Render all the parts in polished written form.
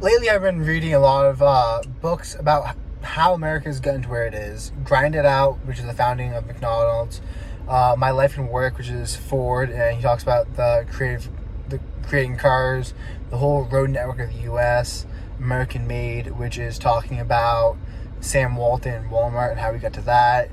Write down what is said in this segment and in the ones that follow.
Lately, I've been reading a lot of books about how America's gotten to where it is. Grind It Out, which is the founding of McDonald's. My Life and Work, which is Ford, and he talks about the creating cars, the whole road network of the U.S. American Made, which is talking about Sam Walton and Walmart and how we got to that.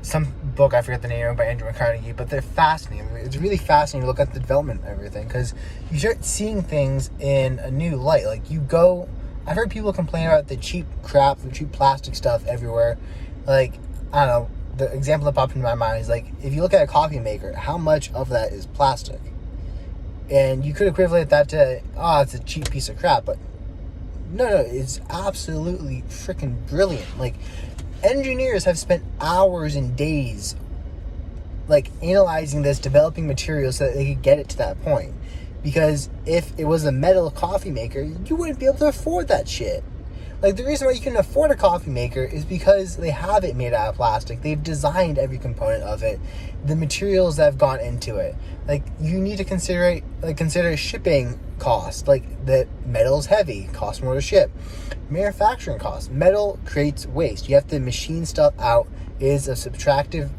Some book, I forget the name, by Andrew Carnegie, but they're fascinating. It's really fascinating to look at the development of everything, because you start seeing things in a new light. Like, I've heard people complain about the cheap crap, the cheap plastic stuff everywhere. Like, I don't know, the example that popped into my mind is, like, if you look at a coffee maker, how much of that is plastic? And you could equivalent that to, it's a cheap piece of crap, but no, it's absolutely freaking brilliant. Like, engineers have spent hours and days, like, analyzing this, developing materials so that they could get it to that point. Because if it was a metal coffee maker, you wouldn't be able to afford that shit. Like, the reason why you can afford a coffee maker is because they have it made out of plastic. They've designed every component of it, the materials that have gone into it. Like, you need to consider shipping costs. Like, the metal's heavy, costs more to ship. Manufacturing costs. Metal creates waste. You have to machine stuff out. It is a subtractive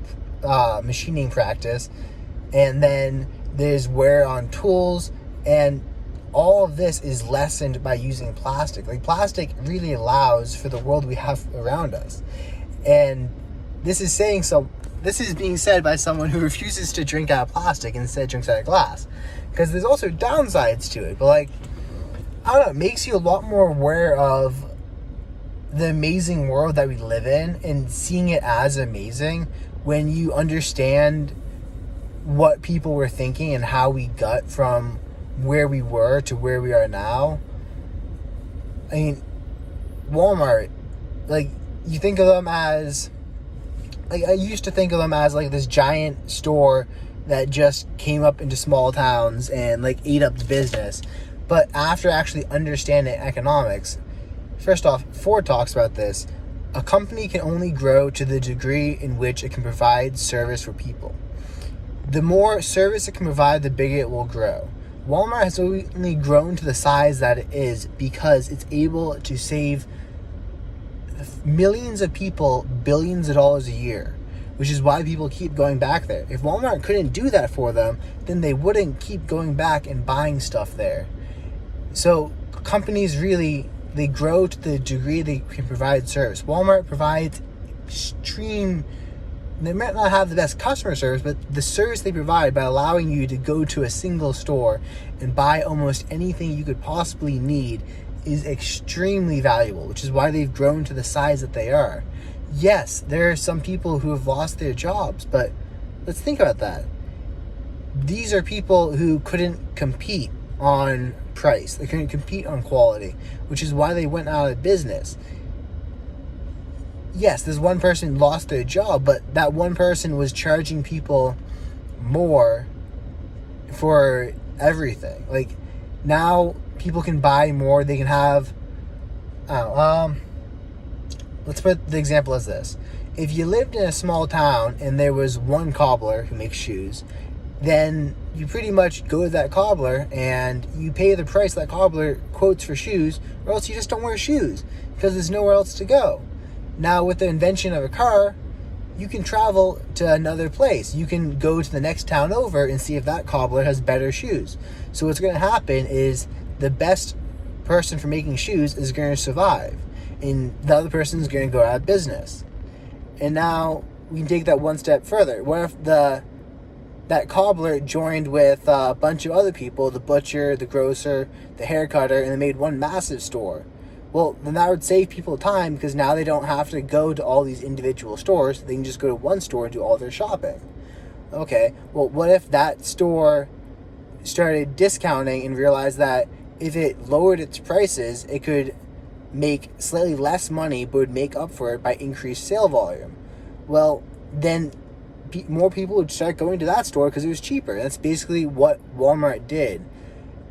machining practice. And then there's wear on tools, and all of this is lessened by using plastic. Like, plastic really allows for the world we have around us. And this is being said by someone who refuses to drink out of plastic and instead drinks out of glass. Because there's also downsides to it. But, like, I don't know, it makes you a lot more aware of the amazing world that we live in, and seeing it as amazing when you understand what people were thinking and how we got from where we were to where we are now. I mean, Walmart, like, you think of them as, like, I used to think of them as, like, this giant store that just came up into small towns and, like, ate up the business. But after actually understanding economics, first off, Ford talks about this. A company can only grow to the degree in which it can provide service for people. The more service it can provide, the bigger it will grow. Walmart has only grown to the size that it is because it's able to save millions of people billions of dollars a year, which is why people keep going back there. If Walmart couldn't do that for them, then they wouldn't keep going back and buying stuff there. So companies really, they grow to the degree they can provide service. Walmart provides they might not have the best customer service, but the service they provide by allowing you to go to a single store and buy almost anything you could possibly need is extremely valuable, which is why they've grown to the size that they are. Yes, there are some people who have lost their jobs, but let's think about that. These are people who couldn't compete on price. They couldn't compete on quality, which is why they went out of business. Yes, this one person lost their job, but that one person was charging people more for everything. Like, now people can buy more. They can have, let's put the example as this. If you lived in a small town and there was one cobbler who makes shoes, then you pretty much go to that cobbler and you pay the price that cobbler quotes for shoes, or else you just don't wear shoes because there's nowhere else to go. Now, with the invention of a car, you can travel to another place. You can go to the next town over and see if that cobbler has better shoes. So what's going to happen is the best person for making shoes is going to survive, and the other person is going to go out of business. And now we can take that one step further. What if that cobbler joined with a bunch of other people, the butcher, the grocer, the hair cutter, and they made one massive store? Well, then that would save people time, because now they don't have to go to all these individual stores. They can just go to one store and do all their shopping. Okay, well, what if that store started discounting and realized that if it lowered its prices, it could make slightly less money, but would make up for it by increased sale volume? Well, then more people would start going to that store because it was cheaper. That's basically what Walmart did.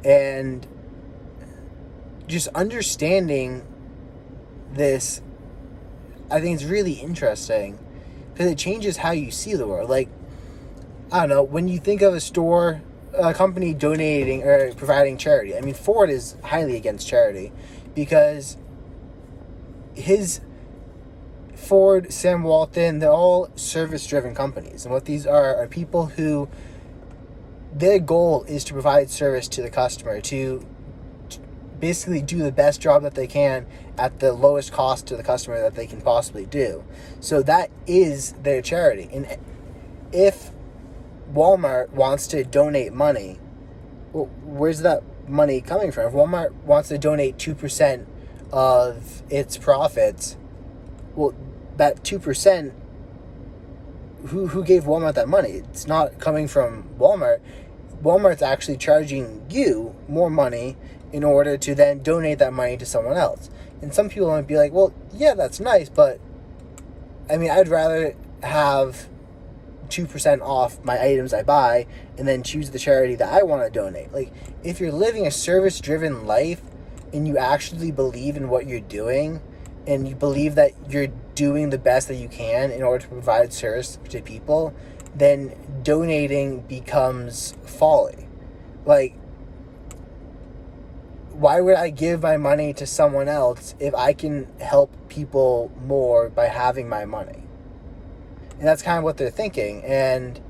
And just understanding this, I think it's really interesting, because it changes how you see the world. Like, I don't know, when you think of a store, a company donating or providing charity. I mean, Ford is highly against charity because Ford, Sam Walton, they're all service-driven companies. And what these are people who their goal is to provide service to the customer, to basically do the best job that they can at the lowest cost to the customer that they can possibly do. So that is their charity. And if Walmart wants to donate money, well, where's that money coming from? If Walmart wants to donate 2% of its profits, well, that 2%, who gave Walmart that money? It's not coming from Walmart. Walmart's actually charging you more money in order to then donate that money to someone else. And some people might be like, well, yeah, that's nice, but I mean, I'd rather have 2% off my items I buy and then choose the charity that I want to donate. Like, if you're living a service-driven life and you actually believe in what you're doing and you believe that you're doing the best that you can in order to provide service to people, then donating becomes folly. Like, why would I give my money to someone else if I can help people more by having my money? And that's kind of what they're thinking. And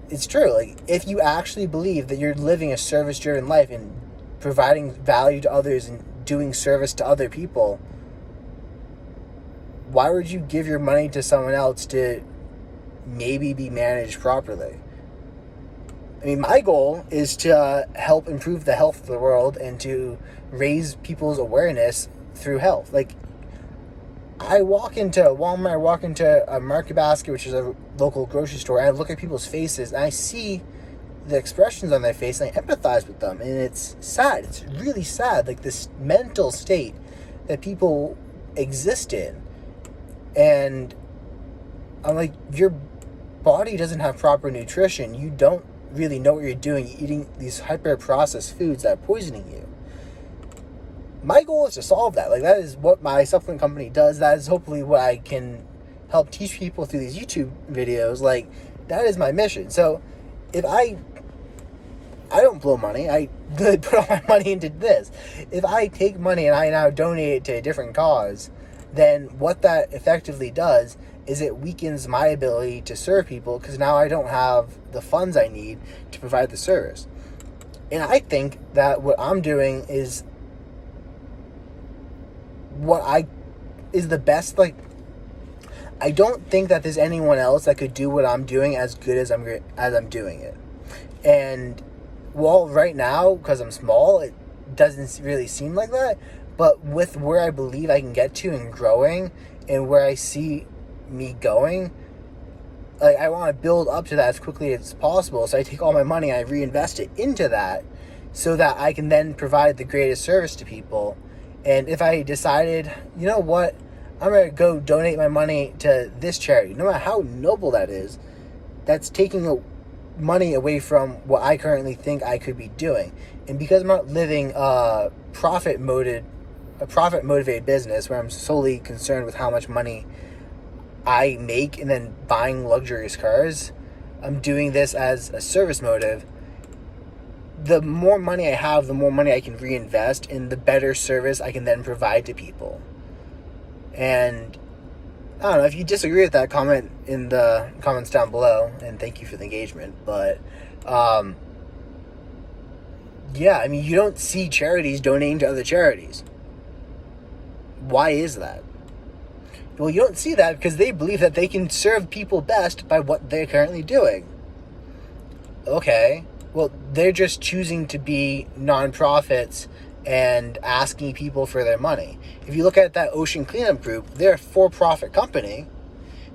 it's true. Like, if you actually believe that you're living a service-driven life and providing value to others and doing service to other people, why would you give your money to someone else to maybe be managed properly? I mean, my goal is to help improve the health of the world and to raise people's awareness through health. Like, I walk into Walmart, I walk into a Market Basket, which is a local grocery store, and I look at people's faces, and I see the expressions on their face, and I empathize with them, and it's sad. It's really sad, like this mental state that people exist in. And I'm like, your body doesn't have proper nutrition. You don't really know what you're doing eating these hyper-processed foods that are poisoning you. My goal is to solve that. Like, that is what my supplement company does. That is hopefully what I can help teach people through these YouTube videos. Like, that is my mission. So if I don't blow money, I put all my money into this. If I take money and I now donate it to a different cause, then what that effectively does is it weakens my ability to serve people because now I don't have the funds I need to provide the service. And I think that what I'm doing is the best. Like, I don't think that there's anyone else that could do what I'm doing as good as I'm doing it. And well, right now, because I'm small, it doesn't really seem like that. But with where I believe I can get to and growing and where I see me going, like, I want to build up to that as quickly as possible. So I take all my money, I reinvest it into that so that I can then provide the greatest service to people. And if I decided, you know what, I'm going to go donate my money to this charity, no matter how noble that is, that's taking money away from what I currently think I could be doing. And because I'm not living a profit-motivated business where I'm solely concerned with how much money I make and then buying luxurious cars, I'm doing this as a service motive. The more money I have, the more money I can reinvest in the better service I can then provide to people. And I don't know, if you disagree with that, comment in the comments down below, and thank you for the engagement. But yeah, I mean, you don't see charities donating to other charities. Why is that? Well, you don't see that because they believe that they can serve people best by what they're currently doing. Okay, well, they're just choosing to be nonprofits and asking people for their money. If you look at that Ocean Cleanup Group, they're a for-profit company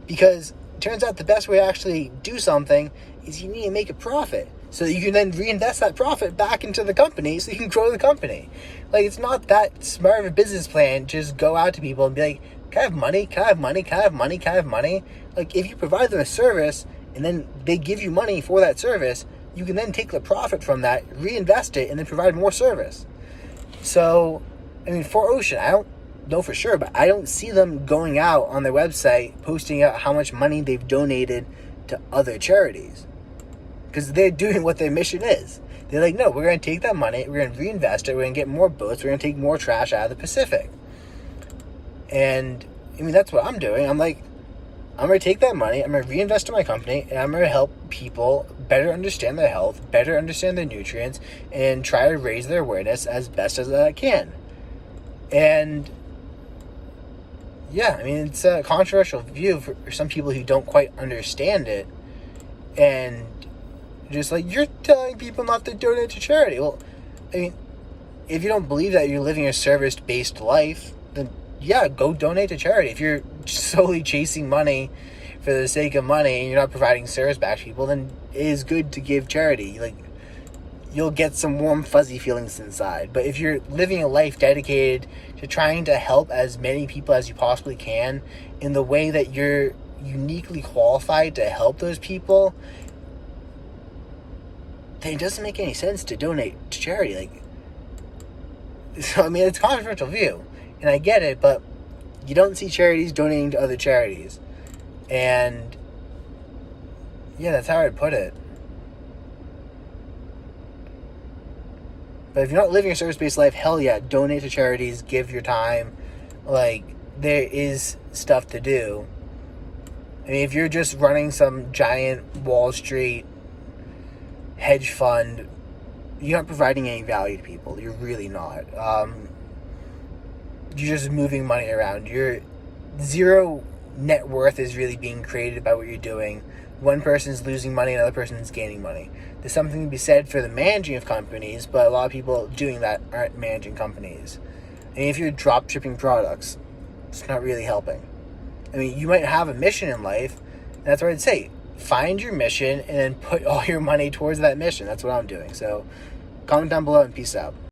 because it turns out the best way to actually do something is you need to make a profit so that you can then reinvest that profit back into the company so you can grow the company. Like, it's not that smart of a business plan to just go out to people and be like, can I have money? Can I have money? Can I have money? Can I have money? Like, if you provide them a service and then they give you money for that service, you can then take the profit from that, reinvest it, and then provide more service. So, I mean, for Ocean, I don't know for sure, but I don't see them going out on their website posting out how much money they've donated to other charities. because they're doing what their mission is. They're like, no, we're going to take that money, we're going to reinvest it, we're going to get more boats, we're going to take more trash out of the Pacific. And, I mean, that's what I'm doing. I'm like, I'm going to take that money, I'm going to reinvest in my company, and I'm going to help people better understand their health, better understand their nutrients, and try to raise their awareness as best as I can. And, yeah, I mean, it's a controversial view for some people who don't quite understand it. And just like, you're telling people not to donate to charity. Well, I mean, if you don't believe that you're living a service-based life, then yeah, go donate to charity. If you're solely chasing money for the sake of money and you're not providing service back to people, then it is good to give charity. Like, you'll get some warm, fuzzy feelings inside. But if you're living a life dedicated to trying to help as many people as you possibly can in the way that you're uniquely qualified to help those people, then it doesn't make any sense to donate to charity. Like, so, I mean, it's a controversial view, and I get it, but you don't see charities donating to other charities. And yeah, that's how I'd put it. But if you're not living a service-based life, hell yeah, donate to charities, give your time. Like, there is stuff to do. I mean, if you're just running some giant Wall Street hedge fund, you're not providing any value to people. You're really not. You're just moving money around. Your zero net worth is really being created by what you're doing. One person's losing money, another person's gaining money. There's something to be said for the managing of companies, but a lot of people doing that aren't managing companies. And if you're drop shipping products, it's not really helping. I mean, you might have a mission in life, and that's what I'd say. Find your mission and then put all your money towards that mission. That's what I'm doing. So comment down below and peace out.